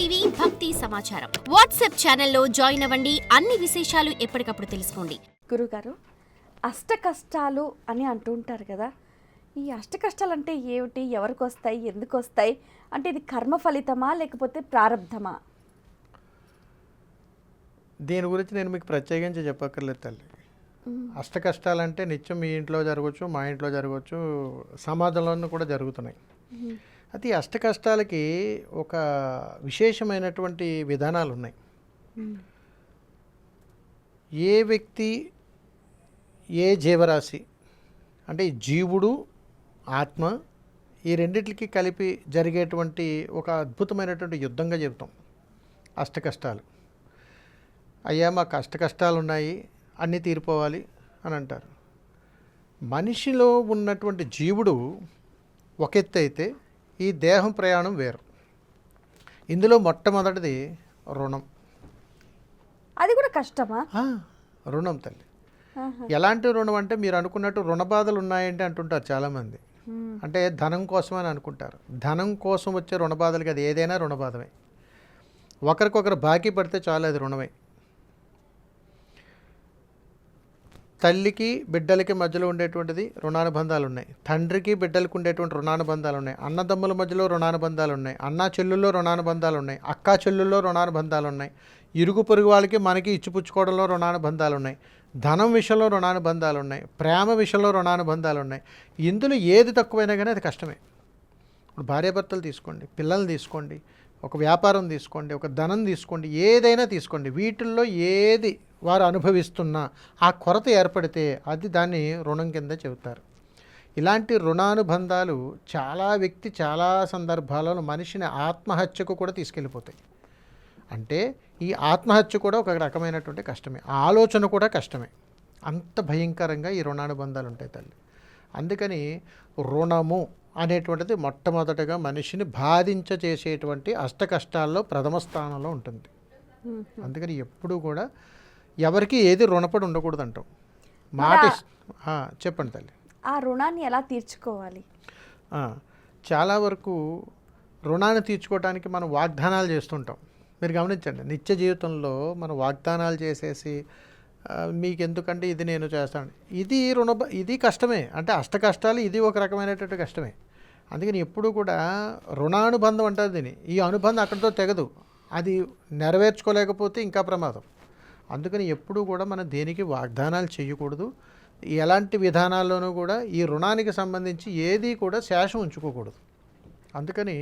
TV భక్తి సమాచారం WhatsApp ఛానల్లో జాయిన్ అవ్వండి. అన్ని విశేషాలు ఎప్పటికప్పుడు తెలుసుకోండి. గురుగారు, అష్ట కష్టాలు అని అంటూ ఉంటారు కదా, ఈ అష్ట కష్టాలు అంటే ఏమిటి, ఎవరికి వస్తాయి, ఎందుకు వస్తాయి, అంటే ఇది కర్మ ఫలితమా లేకపోతే ప్రారంధమా? దీని గురించి నేను మీకు ప్రత్యేకించి చెప్పక్కర్లేదు తల్లి. అష్ట కష్టాలంటే నిత్యం మీ ఇంట్లో జరగవచ్చు, మా ఇంట్లో జరగవచ్చు, సమాజంలోనూ కూడా జరుగుతున్నాయి. అయితే ఈ అష్ట కష్టాలకి ఒక విశేషమైనటువంటి విధానాలు ఉన్నాయి. ఏ వ్యక్తి, ఏ జీవరాశి అంటే జీవుడు, ఆత్మ, ఈ రెండిటికి కలిపి జరిగేటువంటి ఒక అద్భుతమైనటువంటి యుద్ధంగా చెబుతాం అష్ట కష్టాలు. అయ్యా మాకు అష్ట కష్టాలు ఉన్నాయి, అన్నీ తీరిపోవాలి అని అంటారు. మనిషిలో ఉన్నటువంటి జీవుడు ఒక ఎత్తు అయితే ఈ దేహం ప్రయాణం వేరు. ఇందులో మొట్టమొదటిది రుణం. అది కూడా కష్టమా? రుణం తల్లి. ఎలాంటి రుణం అంటే మీరు అనుకున్నట్టు రుణ బాధలు ఉన్నాయంటే అంటుంటారు చాలామంది. అంటే ధనం కోసమని అనుకుంటారు. ధనం కోసం వచ్చే రుణ బాధలకి అది ఏదైనా రుణబాధమే. ఒకరికొకరు బాకీ పడితే చాలు, అది రుణమే. తల్లికి బిడ్డలకి మధ్యలో ఉండేటువంటిది రుణానుబంధాలు ఉన్నాయి. తండ్రికి బిడ్డలకు ఉండేటువంటి రుణానుబంధాలు ఉన్నాయి. అన్నదమ్ముల మధ్యలో రుణానుబంధాలు ఉన్నాయి. అన్నా చెల్లుల్లో రుణానుబంధాలు ఉన్నాయి. అక్కా చెల్లుల్లో రుణానుబంధాలు ఉన్నాయి. ఇరుగు పొరుగు వాళ్ళకి మనకి ఇచ్చిపుచ్చుకోవడంలో రుణానుబంధాలు ఉన్నాయి. ధనం విషయంలో రుణానుబంధాలు ఉన్నాయి. ప్రేమ విషయంలో రుణానుబంధాలు ఉన్నాయి. ఇందులో ఏది తక్కువైనా కానీ అది కష్టమే. ఇప్పుడు భార్యాభర్తలు తీసుకోండి, పిల్లలు తీసుకోండి, ఒక వ్యాపారం తీసుకోండి, ఒక ధనం తీసుకోండి, ఏదైనా తీసుకోండి, వీటిల్లో ఏది వారు అనుభవిస్తున్నా ఆ కొరత ఏర్పడితే అది దాన్ని రుణం కింద చెబుతారు. ఇలాంటి రుణానుబంధాలు చాలా సందర్భాలలో మనిషిని ఆత్మహత్యకు కూడా తీసుకెళ్ళిపోతాయి. అంటే ఈ ఆత్మహత్య కూడా ఒక రకమైనటువంటి కష్టమే, ఆలోచన కూడా కష్టమే. అంత భయంకరంగా ఈ రుణానుబంధాలు ఉంటాయి తల్లి. అందుకని రుణము అనేటువంటిది మొట్టమొదటగా మనిషిని బాధించ చేసేటువంటి అష్ట కష్టాల్లో ప్రథమ స్థానంలో ఉంటుంది. అందుకని ఎప్పుడూ కూడా ఎవరికి ఏది రుణపడి ఉండకూడదు అంటాం. మాట చెప్పండి తల్లి. ఆ రుణాన్ని ఎలా తీర్చుకోవాలి? చాలా వరకు రుణాన్ని తీర్చుకోవడానికి మనం వాగ్దానాలు చేస్తుంటాం. మీరు గమనించండి, నిత్య జీవితంలో మనం వాగ్దానాలు చేసేసి మీకు ఎందుకంటే ఇది నేను చేస్తాను, ఇది కష్టమే. అంటే అష్ట కష్టాలు ఇది ఒక రకమైనటువంటి కష్టమే. అందుకని ఎప్పుడు కూడా రుణానుబంధం అంటారు దీన్ని. ఈ అనుబంధం అక్కడితో తెగదు, అది నెరవేర్చుకోలేకపోతే ఇంకా ప్రమాదం. అందుకని ఎప్పుడూ కూడా మనం దేనికి వాగ్దానాలు చేయకూడదు. ఎలాంటి విధానాల్లోనూ కూడా ఈ రుణానికి సంబంధించి ఏది కూడా శేషం ఉంచుకోకూడదు. అందుకని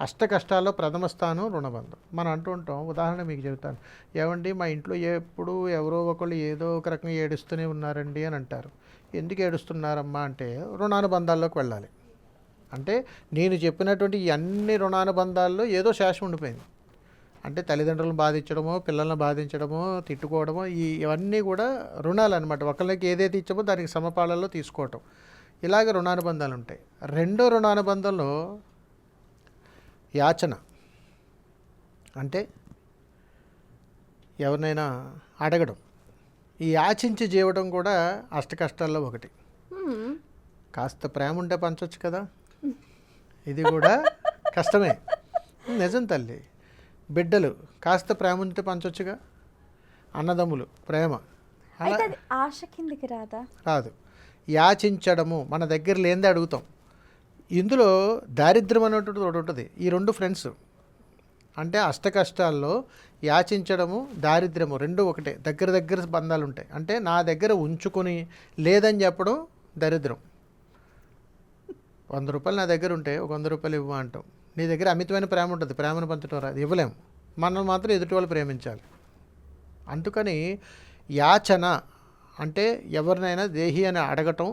అష్ట కష్టాల్లో ప్రథమ స్థానం రుణబంధం. మనం అంటూ ఉంటాం, ఉదాహరణ మీకు చెబుతాను. ఏమండి మా ఇంట్లో ఎప్పుడు ఎవరో ఒకళ్ళు ఏదో ఒక రకంగా ఏడుస్తూనే ఉన్నారండి అని అంటారు. ఎందుకు ఏడుస్తున్నారమ్మా అంటే రుణానుబంధాల్లోకి వెళ్ళాలి. అంటే నేను చెప్పినటువంటి ఈ అన్ని రుణానుబంధాల్లో ఏదో శేషం ఉండిపోయింది. అంటే తల్లిదండ్రులను బాధించడమో, పిల్లలను బాధించడమో, తిట్టుకోవడమో, ఇవన్నీ కూడా రుణాలు అనమాట. ఒకళ్ళకి ఏదైతే ఇచ్చామో దానికి సమపాళల్లో తీసుకోవటం, ఇలాగ రుణానుబంధాలు ఉంటాయి. రెండో రుణానుబంధంలో యాచన. అంటే ఎవరినైనా అడగడం, ఈ యాచించి జీవడం కూడా అష్ట కష్టాల్లో ఒకటి. కాస్త ప్రేమ ఉంటే పంచవచ్చు కదా, ఇది కూడా కష్టమే. నిజం తల్లి. బిడ్డలు కాస్త ప్రేమ ఉంటే పంచవచ్చుగా. అన్నదమ్ములు ప్రేమ ఆశ కిందికి రాదు. యాచించడము, మన దగ్గర లేనిదే అడుగుతాం. ఇందులో దారిద్ర్యం అనేటువంటిది ఒకటి ఉంటుంది. ఈ రెండు ఫ్రెండ్స్. అంటే అష్ట కష్టాల్లో యాచించడము, దారిద్ర్యము రెండు ఒకటే, దగ్గర బంధాలు ఉంటాయి. అంటే నా దగ్గర ఉంచుకొని లేదని చెప్పడం దరిద్రం. 100 రూపాయలు నా దగ్గర ఉంటే ఒక 100 రూపాయలు ఇవ్వ అంటాం. నీ దగ్గర అమితమైన ప్రేమ ఉంటుంది, ప్రేమను పంచడం రాదు, ఇవ్వలేము. మనల్ని మాత్రం ఎదుటి వాళ్ళు ప్రేమించాలి. అందుకని యాచన అంటే ఎవరినైనా దేహి అని అడగటం,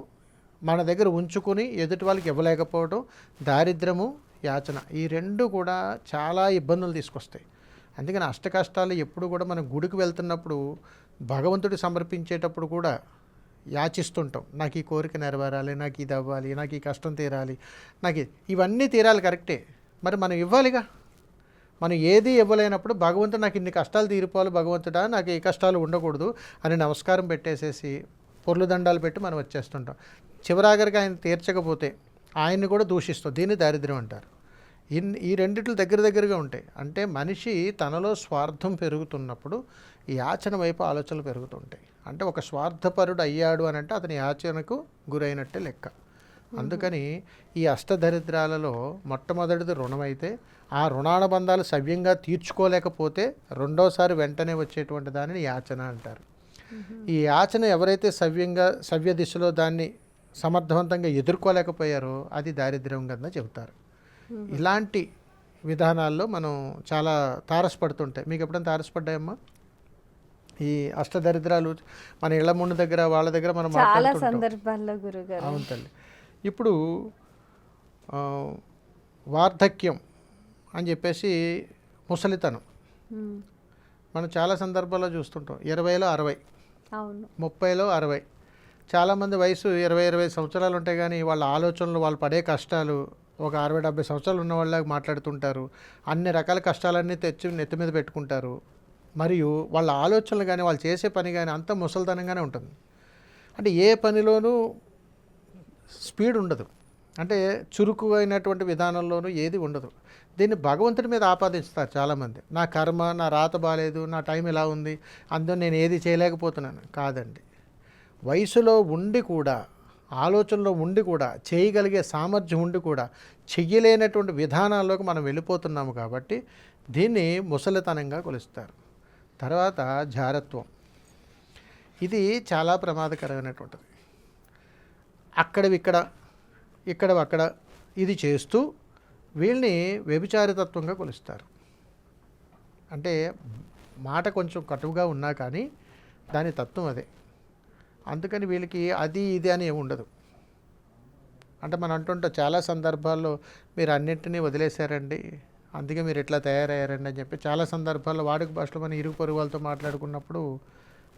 మన దగ్గర ఉంచుకొని ఎదుటి వాళ్ళకి ఇవ్వలేకపోవడం, దారిద్రము, యాచన, ఈ రెండు కూడా చాలా ఇబ్బందులు తీసుకొస్తాయి. అందుకని అష్ట కష్టాలు ఎప్పుడు కూడా మనం గుడికి వెళ్తున్నప్పుడు భగవంతుడికి సమర్పించేటప్పుడు కూడా యాచిస్తుంటాం. నాకు ఈ కోరిక నెరవేరాలి, నాకు ఇది అవ్వాలి, నాకు ఈ కష్టం తీరాలి, నాకు ఇవన్నీ తీరాలి, కరెక్టే. మరి మనం ఇవ్వాలిగా. మనం ఏది ఇవ్వలేనప్పుడు భగవంతుడు నాకు ఇన్ని కష్టాలు తీరిపోవాలి భగవంతుడా, నాకు ఈ కష్టాలు ఉండకూడదు అని నమస్కారం పెట్టేసేసి పొర్లు దండాలు పెట్టి మనం వచ్చేస్తుంటాం. చివరాఖరికి ఆయన తీర్చకపోతే ఆయన్ని కూడా దూషిస్తాం. దీన్ని దారిద్ర్యం అంటారు. ఈ రెండిట్లు దగ్గర దగ్గరగా ఉంటాయి. అంటే మనిషి తనలో స్వార్థం పెరుగుతున్నప్పుడు ఈ యాచన వైపు ఆలోచనలు పెరుగుతుంటాయి. అంటే ఒక స్వార్థపరుడు అయ్యాడు అని అంటే అతని యాచనకు గురైనట్టే లెక్క. అందుకని ఈ అష్టదరిద్రాలలో మొట్టమొదటిది రుణం అయితే, ఆ రుణానుబంధాలు సవ్యంగా తీర్చుకోలేకపోతే రెండోసారి వెంటనే వచ్చేటువంటి దానిని యాచన అంటారు. ఈ యాచన ఎవరైతే సవ్య దిశలో దాన్ని సమర్థవంతంగా ఎదుర్కోలేకపోయారో అది దారిద్ర్యం కింద చెబుతారు. ఇలాంటి విధానాల్లో మనం చాలా తారసపడుతుంటాయి. మీకు ఎప్పుడైనా తారసపడ్డాయమ్మా ఈ అష్టదరిద్రాలు? మన ఇళ్ల ముందు దగ్గర వాళ్ళ దగ్గర మనం చాలా మాట్లాడుతుంటాం. సందర్భాల్లో గురుగారు. అవును తల్లి. ఇప్పుడు వార్ధక్యం అని చెప్పేసి ముసలితనం మనం చాలా సందర్భాల్లో చూస్తుంటాం. 20లో 60, అవును, 30లో 60. చాలామంది వయసు 20-25 సంవత్సరాలు ఉంటాయి, కానీ వాళ్ళ ఆలోచనలు, వాళ్ళు పడే కష్టాలు ఒక 60-70 సంవత్సరాలు ఉన్న వాళ్ళకి మాట్లాడుతుంటారు. అన్ని రకాల కష్టాలన్నీ తెచ్చి నెత్తి మీద పెట్టుకుంటారు. మరియు వాళ్ళ ఆలోచనలు కానీ వాళ్ళు చేసే పని కానీ అంత ముసలితనంగానే ఉంటుంది. అంటే ఏ పనిలోనూ స్పీడ్ ఉండదు, అంటే చురుకు అయినటువంటి విధానంలోనూ ఏది ఉండదు. దీన్ని భగవంతుడి మీద ఆపాదిస్తారు చాలామంది. నా కర్మ, నా రాత బాగాలేదు, నా టైం ఇలా ఉంది, అందులో నేను ఏది చేయలేకపోతున్నాను. కాదండి, వయసులో ఉండి కూడా, ఆలోచనలో ఉండి కూడా, చేయగలిగే సామర్థ్యం ఉండి కూడా చెయ్యలేనటువంటి విధానాల్లోకి మనం వెళ్ళిపోతున్నాము. కాబట్టి దీన్ని ముసలితనంగా కొలుస్తారు. తర్వాత జారత్వం, ఇది చాలా ప్రమాదకరమైనటువంటిది. ఇక్కడ అక్కడ ఇది చేస్తూ వీళ్ళని వ్యభిచారితత్వంగా కొలుస్తారు. అంటే మాట కొంచెం కటువుగా ఉన్నా కానీ దాని తత్వం అదే. అందుకని వీళ్ళకి అది ఇది అని ఏమి ఉండదు. అంటే మనం అంటుంటాం చాలా సందర్భాల్లో, మీరు అన్నింటినీ వదిలేశారండి, అందుకే మీరు ఇట్లా తయారయ్యారండి అని చెప్పి చాలా సందర్భాల్లో వాడుక భాషలో మనం ఇరుగు పొరుగు వాళ్ళతో మాట్లాడుకున్నప్పుడు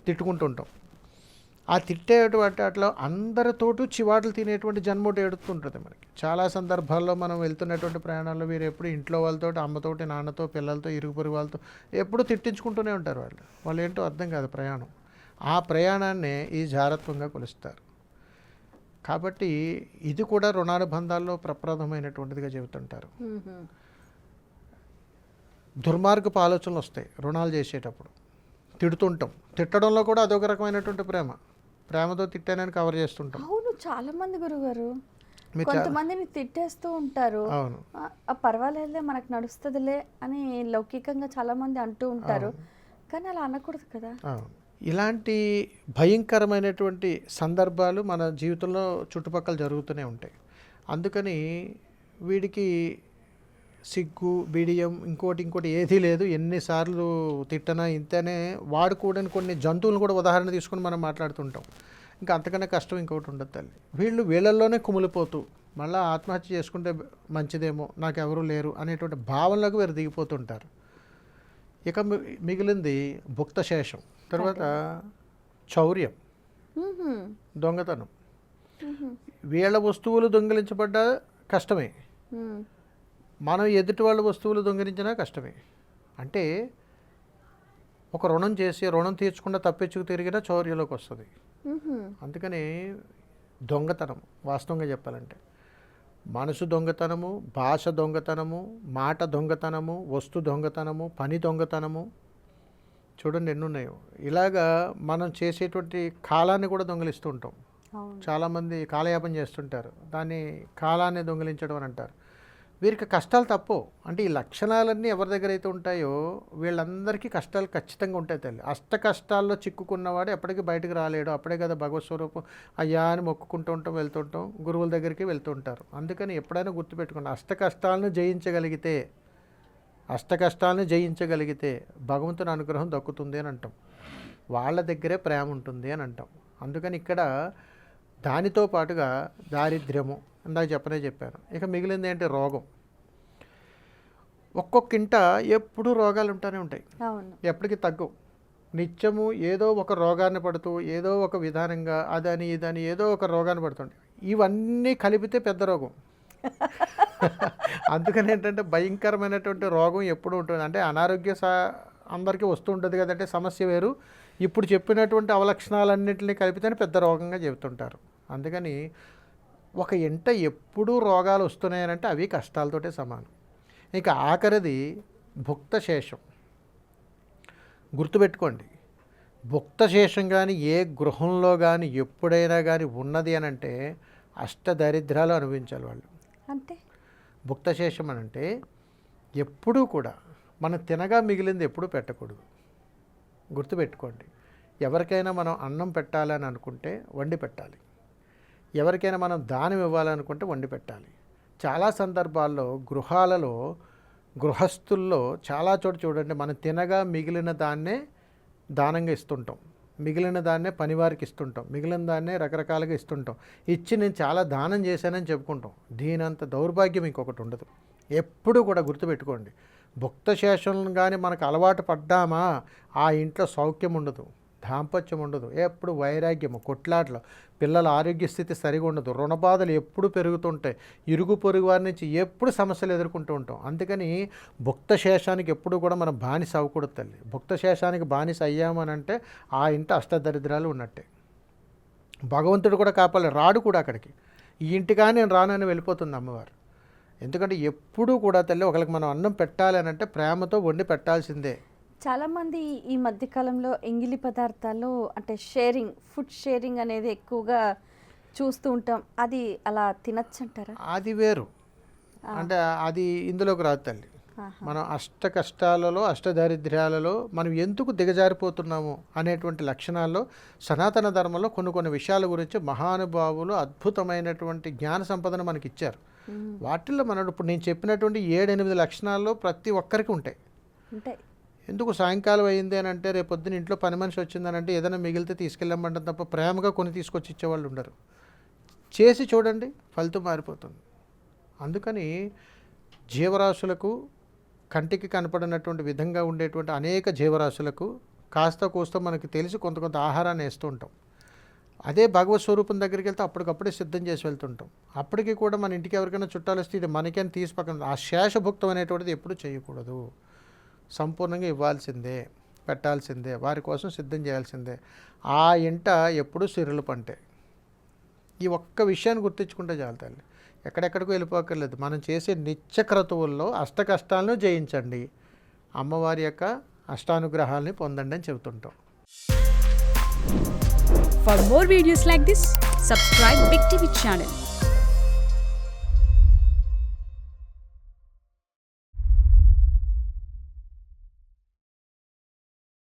తిట్టుకుంటుంటాం. ఆ తిట్టేటువంటి అట్లా అందరితోటూ చివాట్లు తినేటువంటి జన్మోటి ఏడుతుంటుంది మనకి. చాలా సందర్భాల్లో మనం వెళ్తున్నటువంటి ప్రయాణాల్లో వీరు ఎప్పుడు ఇంట్లో వాళ్ళతో, అమ్మతోటి, నాన్నతో, పిల్లలతో, ఇరుగు పొరుగు వాళ్ళతో ఎప్పుడూ తిట్టించుకుంటూనే ఉంటారు. వాళ్ళు ఏంటో అర్థం కాదు ప్రయాణం. ఆ ప్రయాణాన్నే ఈ జారత్వంగా కొలుస్తారు. కాబట్టి ఇది కూడా రుణానుబంధాల్లో ప్రప్రదమైనటువంటిదిగా చెబుతుంటారు. దుర్మార్గపు ఆలోచనలు వస్తాయి రుణాలు చేసేటప్పుడు. తిడుతుంటాం, తిట్టడంలో కూడా అదొక రకమైనటువంటి ప్రేమతో తిట్టానని కవర్ చేస్తుంటాం. అవును, చాలా మంది గురుగారు కొంతమందిని తిట్టేస్తూ ఉంటారు. అవును, పర్వాలేదులే, మనకు నడుస్తుందిలే అని లౌకికంగా చాలా మంది అంటూ ఉంటారు. కానీ అలా అనకూడదు కదా. ఇలాంటి భయంకరమైనటువంటి సందర్భాలు మన జీవితంలో చుట్టుపక్కల జరుగుతూనే ఉంటాయి. అందుకని వీడికి సిగ్గు, బిడియం, ఇంకోటి ఏదీ లేదు. ఎన్నిసార్లు తిట్టనా ఇంతనే వాడుకోవడానికి కొన్ని జంతువులను కూడా ఉదాహరణ తీసుకుని మనం మాట్లాడుతుంటాం. ఇంకా అంతకన్నా కష్టం ఇంకొకటి ఉండదు తల్లి. వీళ్ళల్లోనే కుమిలిపోతూ మళ్ళీ ఆత్మహత్య చేసుకుంటే మంచిదేమో, నాకెవరూ లేరు అనేటువంటి భావనలకు వీరు దిగిపోతుంటారు. ఇక మిగిలింది భుక్తశేషం, తర్వాత చౌర్యం, దొంగతనం. వీళ్ళ వస్తువులు దొంగిలించబడ్డా కష్టమే, మనం ఎదుటి వాళ్ళ వస్తువులు దొంగిలించినా కష్టమే. అంటే ఒక రుణం చేసి రుణం తీర్చకుండా తప్పించుకు తిరిగినా చౌర్యంలోకి వస్తుంది. అందుకని దొంగతనం, వాస్తవంగా చెప్పాలంటే మనసు దొంగతనము, భాష దొంగతనము, మాట దొంగతనము, వస్తు దొంగతనము, పని దొంగతనము, చూడండి ఎన్నున్నాయో. ఇలాగా మనం చేసేటువంటి కాలాన్ని కూడా దొంగిలిస్తూ ఉంటాం. చాలామంది కాలయాపన చేస్తుంటారు, దాన్ని కాలాన్ని దొంగిలించడం అని అంటారు. వీరికి కష్టాలు తప్పవు. అంటే ఈ లక్షణాలన్నీ ఎవరి దగ్గర అయితే ఉంటాయో వీళ్ళందరికీ కష్టాలు ఖచ్చితంగా ఉంటాయి తల్లి. అష్ట కష్టాల్లో చిక్కుకున్నవాడు ఎప్పటికీ బయటకు రాలేడు. అప్పుడే కదా భగవత్ స్వరూపం అయ్యా అని మొక్కుకుంటూ ఉంటాం, వెళ్తుంటాం, గురువుల దగ్గరికి వెళ్తుంటారు. అందుకని ఎప్పుడైనా గుర్తుపెట్టుకోండి, అష్ట కష్టాలను జయించగలిగితే భగవంతుని అనుగ్రహం దక్కుతుంది అని అంటాం. వాళ్ళ దగ్గరే ప్రేమ ఉంటుంది అని అంటాం. అందుకని ఇక్కడ దానితో పాటుగా దారిద్ర్యము ఇందాక చెప్పాను. ఇక మిగిలింది ఏంటి? రోగం. ఒక్కొక్క ఇంట ఎప్పుడూ రోగాలు ఉంటూనే ఉంటాయి, ఎప్పటికీ తగ్గవు. నిత్యము ఏదో ఒక రోగాన్ని పడుతూ, ఏదో ఒక విధానంగా అదని ఇదని ఏదో ఒక రోగాన్ని పడుతుంటాయి. ఇవన్నీ కలిపితే పెద్ద రోగం. అందుకని ఏంటంటే భయంకరమైనటువంటి రోగం ఎప్పుడు ఉంటుంది. అంటే అనారోగ్య అందరికీ వస్తూ ఉంటుంది కదంటే సమస్య వేరు. ఇప్పుడు చెప్పినటువంటి అవలక్షణాలన్నింటినీ కలిపితేనే పెద్ద రోగంగా చెబుతుంటారు. అందుకని ఒక ఇంట ఎప్పుడూ రోగాలు వస్తున్నాయనంటే అవి కష్టాలతోటే సమానం. ఇక ఆఖరిది భుక్తశేషం. గుర్తుపెట్టుకోండి, భుక్తశేషం కానీ ఏ గృహంలో కానీ ఎప్పుడైనా కానీ ఉన్నది అని అంటే అష్టదరిద్రాలు అనుభవించాలి వాళ్ళు. అంటే భుక్తశేషం అని అంటే ఎప్పుడూ కూడా మనం తినగా మిగిలింది ఎప్పుడూ పెట్టకూడదు. గుర్తుపెట్టుకోండి, ఎవరికైనా మనం అన్నం పెట్టాలని అనుకుంటే వండి పెట్టాలి, ఎవరికైనా మనం దానం ఇవ్వాలనుకుంటే వండి పెట్టాలి. చాలా సందర్భాల్లో గృహాలలో గృహస్థుల్లో చాలా చోట చూడండి, మనం తినగా మిగిలిన దాన్నే దానంగా ఇస్తుంటాం, మిగిలిన దాన్నే పనివారికి ఇస్తుంటాం, మిగిలిన దాన్నే రకరకాలుగా ఇస్తుంటాం. ఇచ్చి నేను చాలా దానం చేశానని చెప్పుకుంటాం. దీనంత దౌర్భాగ్యం ఇంకొకటి ఉండదు. ఎప్పుడు కూడా గుర్తుపెట్టుకోండి, భుక్తశేషం కానీ మనకు అలవాటు పడ్డామా ఆ ఇంట్లో సౌఖ్యం ఉండదు, దాంపత్యం ఉండదు, ఎప్పుడు వైరాగ్యము, కొట్లాటలు, పిల్లల ఆరోగ్య స్థితి సరిగా ఉండదు, రుణబాధలు ఎప్పుడు పెరుగుతుంటాయి, ఇరుగు పొరుగు వారి నుంచి ఎప్పుడు సమస్యలు ఎదుర్కొంటూ ఉంటాం. అందుకని భుక్తశేషానికి ఎప్పుడు కూడా మనం బానిస అవ్వకూడదు తల్లి. భుక్తశేషానికి బానిస అయ్యామని అంటే ఆ ఇంట అష్టదరిద్రాలు ఉన్నట్టే. భగవంతుడు కూడా కాపాలి, రాడు కూడా అక్కడికి. ఈ ఇంటికా నేను రానని వెళ్ళిపోతుంది అమ్మవారు. ఎందుకంటే ఎప్పుడూ కూడా తల్లి ఒకరికి మనం అన్నం పెట్టాలి అని అంటే ప్రేమతో వండి పెట్టాల్సిందే. చాలామంది ఈ మధ్యకాలంలో ఎంగిలి పదార్థాల్లో అంటే ఫుడ్ షేరింగ్ అనేది ఎక్కువగా చూస్తూ ఉంటాం. అది అలా తినచ్చు అంటారా? అది వేరు, అంటే అది ఇందులోకి రాదు తల్లి. మనం అష్ట కష్టాలలో అష్టదారిద్ర్యాలలో మనం ఎందుకు దిగజారిపోతున్నాము అనేటువంటి లక్షణాల్లో సనాతన ధర్మంలో కొన్ని విషయాల గురించి మహానుభావులు అద్భుతమైనటువంటి జ్ఞాన సంపదను మనకి ఇచ్చారు. వాటిల్లో మనం ఇప్పుడు నేను చెప్పినటువంటి 7-8 లక్షణాల్లో ప్రతి ఒక్కరికి ఉంటాయి. ఎందుకు సాయంకాలం అయింది అని అంటే రేపొద్దున ఇంట్లో పని మనిషి వచ్చిందని అంటే ఏదైనా మిగిలితే తీసుకెళ్ళమంటాం తప్ప ప్రేమగా కొని తీసుకొచ్చి ఇచ్చేవాళ్ళు ఉండరు. చేసి చూడండి, ఫలితం మారిపోతుంది. అందుకని జీవరాశులకు కంటికి కనపడినటువంటి విధంగా ఉండేటువంటి అనేక జీవరాశులకు కాస్త కోస్త మనకి తెలిసి కొంత ఆహారాన్ని వేస్తూ ఉంటాం. అదే భగవత్ స్వరూపం దగ్గరికి వెళ్తే అప్పటికప్పుడే సిద్ధం చేసి వెళ్తుంటాం. అప్పటికి కూడా మన ఇంటికి ఎవరికైనా చుట్టాలు వస్తే ఇది మనకని తీసి పక్కన ఆ శేషభుక్తం అనేటువంటిది ఎప్పుడు చేయకూడదు. సంపూర్ణంగా ఇవ్వాల్సిందే, పెట్టాల్సిందే, వారి కోసం సిద్ధం చేయాల్సిందే. ఆ ఇంట ఎప్పుడు సిరులు పంటే. ఈ ఒక్క విషయాన్ని గుర్తించుకుంటే చాలు తల్లి, ఎక్కడెక్కడికో వెళ్ళిపోకర్లేదు. మనం చేసే నిత్య క్రతువుల్లో అష్ట కష్టాలను జయించండి, అమ్మవారి యొక్క అష్టానుగ్రహాలని పొందండి అని చెబుతుంటాం. For more videos like this, subscribe Big TV channel.